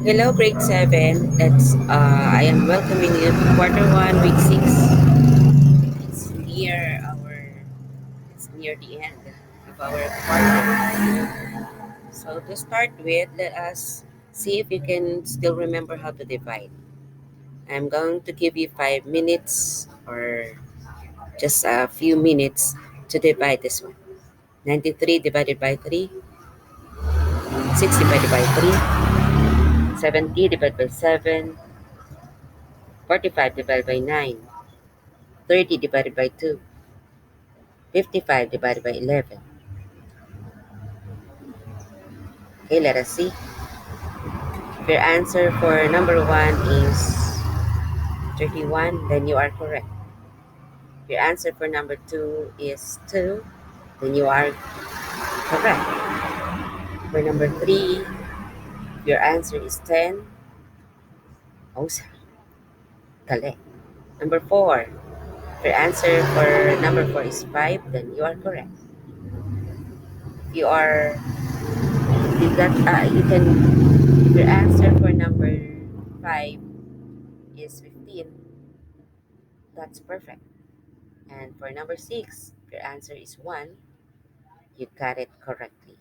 Hello, grade 7. I am welcoming you to Q1W6. It's near it's near the end of our quarter. So to start with, let us see if you can still remember how to divide. I'm going to give you 5 minutes or just a few minutes to divide this one. 93 divided by 3, 6 divided by 3, 70 divided by 7, 45 divided by 9, 30 divided by 2, 55 divided by 11. Okay, let us see. If your answer for number 1 is 31, then you are correct. If your answer for number 2 is 2, then you are correct. For number 3, if your answer is 10, oh, correct. Number 4, if your answer for number 4 is 5, then you are correct. If you are, you got, you can, if your answer for number 5 is 15, that's perfect. And for number 6, if your answer is 1, you got it correctly.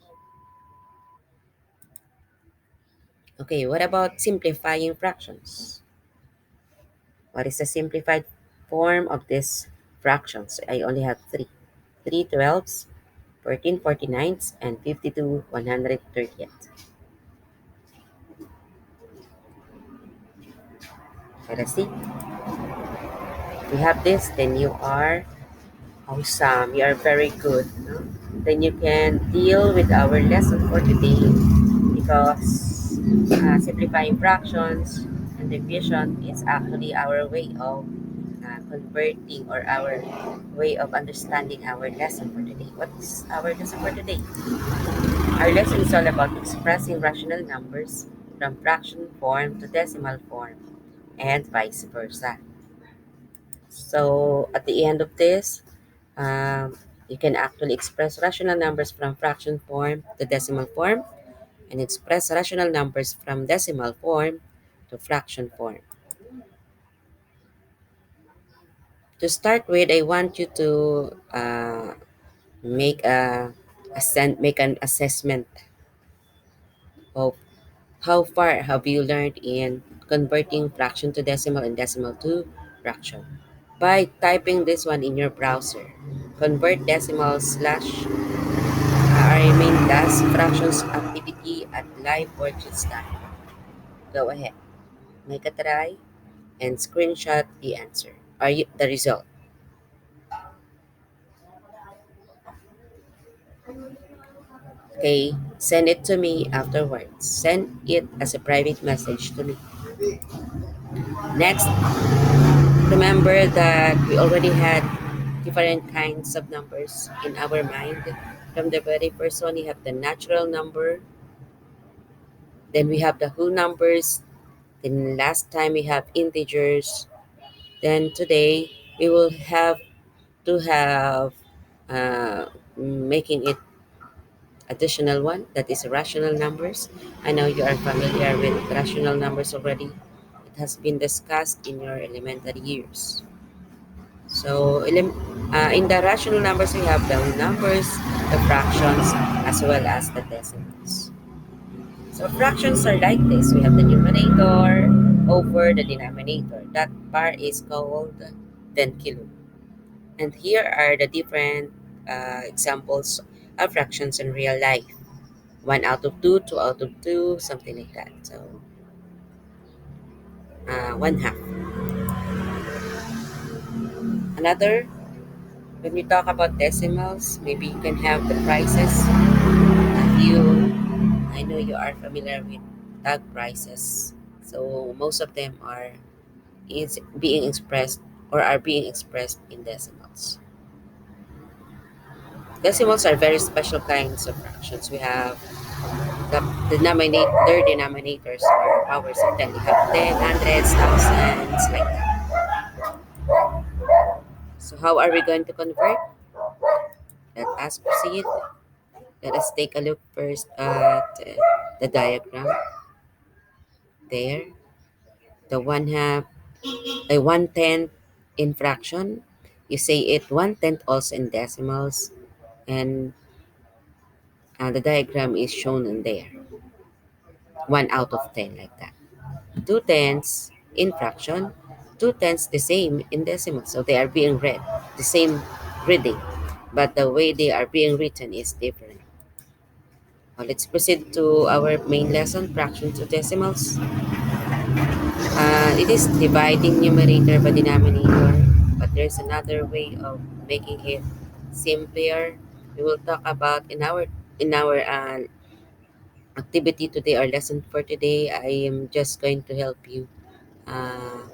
Okay, what about simplifying fractions? What is the simplified form of these fractions? I only have three. 3 twelves, 14 49s, and 52 130th. Let us see. If you have this, then you are awesome. You are very good. No? Then you can deal with our lesson for today because simplifying fractions and division is actually our way of converting or our way of understanding our lesson for today. What's our lesson for today? Our lesson is all about expressing rational numbers from fraction form to decimal form and vice versa. So at the end of this, you can actually express rational numbers from fraction form to decimal form and express rational numbers from decimal form to fraction form. To start with, I want you to make make an assessment of how far have you learned in converting fraction to decimal and decimal to fraction by typing this one in your browser. Convert decimal slash I mean dash fractions activity at liveworksheets.com. Go ahead, make a try and screenshot the answer or the result. Okay, send it to me afterwards. Send it as a private message to me. Next, remember that we already had different kinds of numbers in our mind. From the very first one, we have the natural number, then we have the whole numbers, then last time we have integers, then today we will have to have making it additional one that is rational numbers. I know you are familiar with rational numbers already. It has been discussed in your elementary years. So in the rational numbers, we have the whole numbers, the fractions, as well as the decimals. So fractions are like this. We have the numerator over the denominator. That part is called then kilo. And here are the different examples of fractions in real life. 1 out of 2, 2 out of 2, something like that. So 1/2. Another, when we talk about decimals, maybe you can have the prices. You, I know you are familiar with tag prices. So most of them is being expressed or are being expressed in decimals. Decimals are very special kinds of fractions. We have their denominators are powers of 10. You have 10, hundreds, thousands, like that. So how are we going to convert? Let us proceed. Let us take a look first at the diagram. there. The one half, a 1/10 in fraction. You say it 1/10 also in decimals, and the diagram is shown in there. 1/10 like that. 2/10 in fraction, 2/10 the same in decimal. So they are being read, the same reading, but the way they are being written is different. Let's proceed to our main lesson, fractions to decimals. It is dividing numerator by denominator, but there's another way of making it simpler. We will talk about in our activity today, our lesson for today. I am just going to help you uh,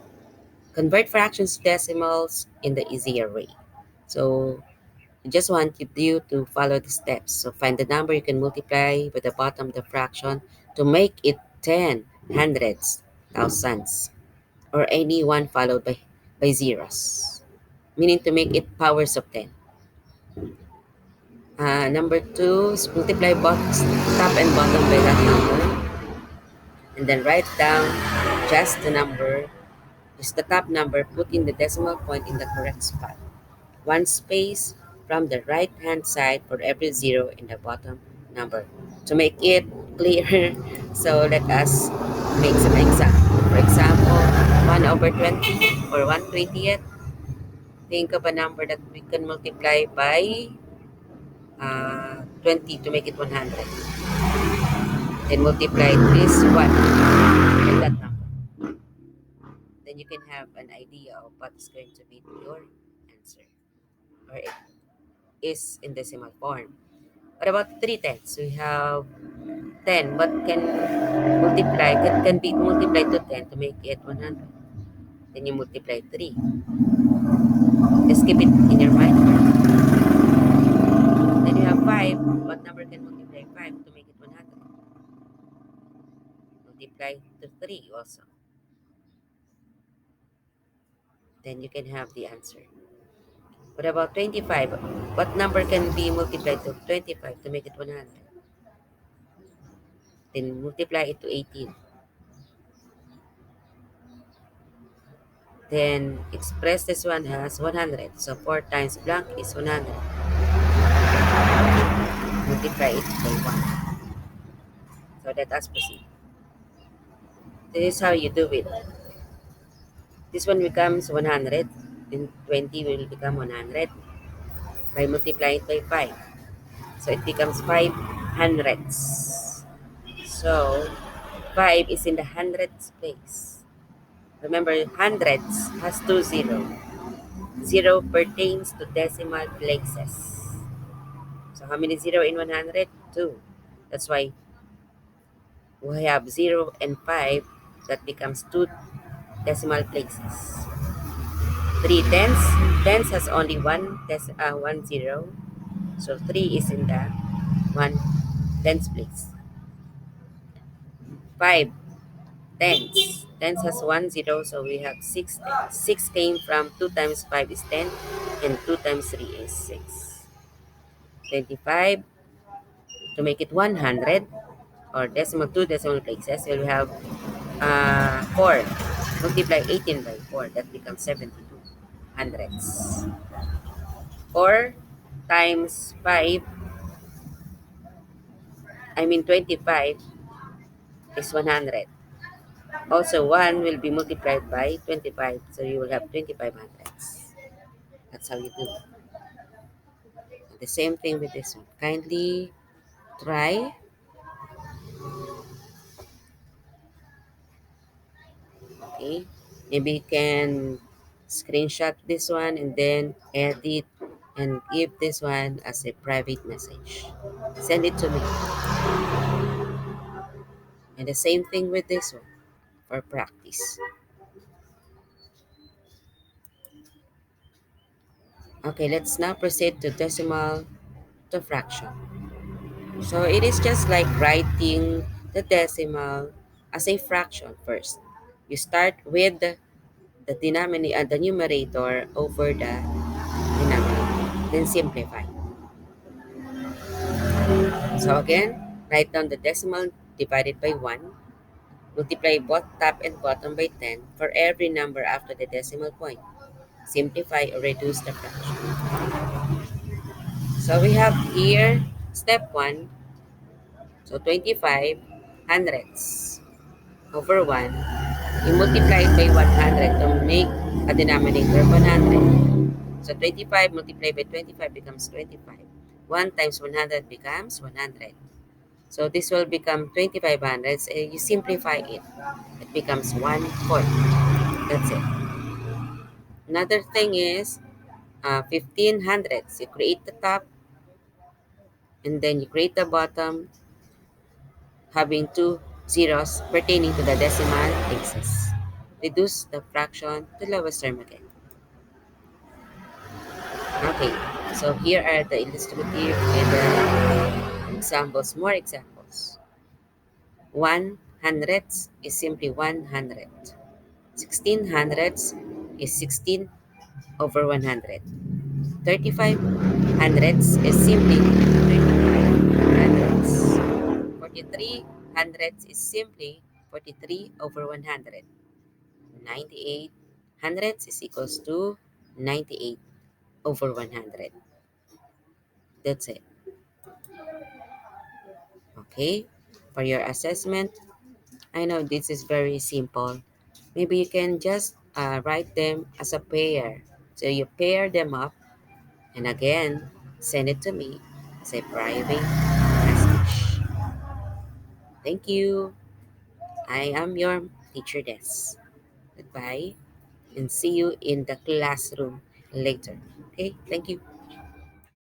convert fractions to decimals in the easier way. So I just want you to follow the steps. So find the number you can multiply by the bottom of the fraction to make it 10 hundreds, thousands, or any one followed by zeros, meaning to make it powers of 10. Number two is multiply both top and bottom by that number, and then write down just the number, just the top number, put in the decimal point in the correct spot. One space from the right hand side for every zero in the bottom number. To make it clear, so let us make some example. For example, 1 over 20 or 1/20th. Think of a number that we can multiply by 20 to make it 100. Then multiply this one with that number. Then you can have an idea of what's going to be your answer. Or it is in decimal form. What about 3/10? We have 10. What can be multiplied to 10 to make it 100? Then you multiply 3. Just keep it in your mind. Then you have 5. What number can multiply 5 to make it 100? Multiply to 3 also. Then you can have the answer. What about 25? What number can be multiplied to 25 to make it 100? Then multiply it to 18. Then express this one as 100. So 4 times blank is 100. Multiply it by 1. So let us proceed. This is how you do it. This one becomes 100. Then 20 will become 100 by multiplying it by 5. So it becomes 5 hundredths. So 5 is in the hundredths place. Remember, hundreds has two zero. Zero pertains to decimal places. So how many zero in 100? 2. That's why we have 0 and 5. That becomes 2 decimal places. 3 tenths. Tenths has only one zero. So 3 is in the 1 tenths place. 5 tenths. Tenths has one zero, so we have 6 tenths. 6 came from 2 times 5 is 10, and 2 times 3 is 6. 25 to make it 100, or decimal 2 decimal places, we'll have 4. Multiply 18 by 4, that becomes 72 hundredths. 4 times 5, I mean 25, is 100. Also, 1 will be multiplied by 25, so you will have 25 hundredths. That's how you do it. The same thing with this one. Kindly try. Okay. Maybe you can screenshot this one and then edit and give this one as a private message. Send it to me. And the same thing with this one for practice. Okay, let's now proceed to decimal to fraction. So it is just like writing the decimal as a fraction first. You start with the numerator over the denominator, then simplify. So again, write down the decimal divided by 1, Multiply both top and bottom by 10 for every number after the decimal point. Simplify or reduce the fraction. So we have here step 1. So 25 hundredths over 1. You multiply it by 100 to make a denominator of 100. So 25 multiplied by 25 becomes 25. 1 times 100 becomes 100. So this will become 25 hundredths. You simplify it. It becomes 1/4. That's it. Another thing is 15 hundredths. You create the top and then you create the bottom having two zeros pertaining to the decimal places. Reduce the fraction to lowest term again. Okay, so here are the illustrative and the examples, more examples. 1 hundredths is simply 100. 16 hundredths is 16 over 100. 35 hundredths is simply 35 hundredths. 43 hundredths is simply 43 over 100. 98 hundredths is equals to 98 over 100. That's it. Okay, for your assessment, I know this is very simple. Maybe you can just write them as a pair. So you pair them up and again send it to me as a private message. Thank you. I am your teacher Des. Goodbye and see you in the classroom later. Okay, thank you.